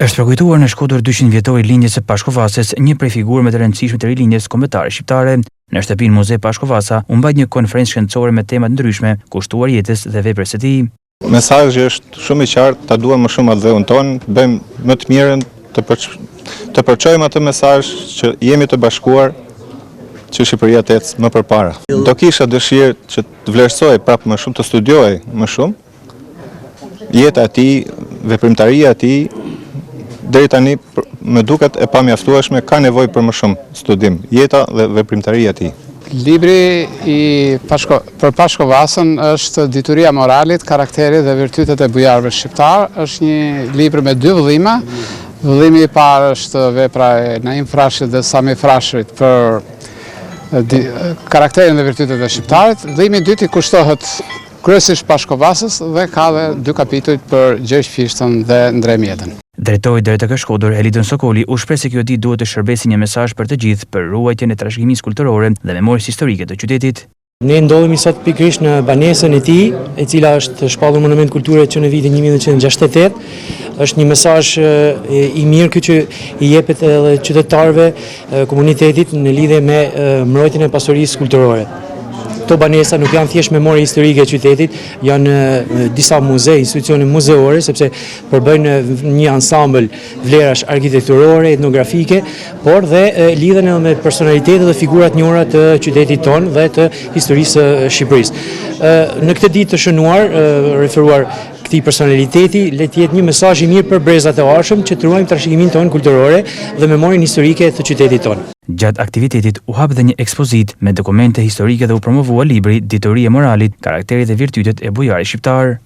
Është përkujtuar në Shkodër 200 vjetori lindjes së Pashkovases, një prej figurave më të rëndësishme të rilindjes kombëtare shqiptare. Në shtëpinë Muze Pashkovasa u mbajt një konferencë shkencore me tema të ndryshme, kushtuar jetës dhe veprës së tij. Mesazhi është shumë i qartë, ta duam më shumë adheun ton, bëjmë më të mirën, të përçojmë atë mesazh që jemi të bashkuar, që Shqipëria të ecë më përpara. Do kisha dëshirë që të vlerësoj prapë më shumë, të studioj më shumë, jeta e tij, veprimtaria e tij, deri tani më duket e pamjaftueshme, ka nevojë për më shumë studim, jeta dhe veprimtaria e tij. Libri për Pashkovasën është Dituria e moralit, karakteri dhe virtytet e bujarëve shqiptar. Është një libër me 2 vëllime. Vëllimi i parë është vepra e Naim Frashit dhe Sami Frashit për karakterin dhe virtytet e shqiptarit. Vëllimi i dytë i kushtohet kryesisht Pashkovasës dhe ka dhe 2 kapituj për Gjergj Fishtën dhe Ndrej Mjetën. Drejtori i DRTK Shkodër, Elidon Sokoli, u shpreh se kjo ditë duhet të shërbesë një mesazh për të gjithë për ruajtjen e trashëgimisë kulturore dhe memorisë historike të qytetit. Ne ndodhemi sot pikërisht në banesën e tij, e cila është shpallur monument kulture që në vitin 1968. Është një mesazh i mirë ky që i jepet edhe qytetarëve, komunitetit në lidhje me mbrojtjen e pasurisë kulturore. Këto banesa nuk janë thjesht memori historike e qytetit, janë disa muze, institucione muzeore, sepse përbëjnë një ansambël vlerash arkitekturore, etnografike, por dhe lidhen edhe me personalitetet dhe figurat njohura të qytetit tonë dhe të historisë së Shqipërisë. Në këtë ditë të shënuar, referuar këtij personaliteti, le të jetë një mesazh i mirë për brezat e ardhshëm që të ruajmë trashëgiminë tonë kulturore dhe memorinë historike të qytetit tonë. Gjatë aktivitetit u hap dhe një ekspozitë me dokumente historike dhe u promovua libri Dituria e moralit, karakteri dhe virtytet e bujarit shqiptar.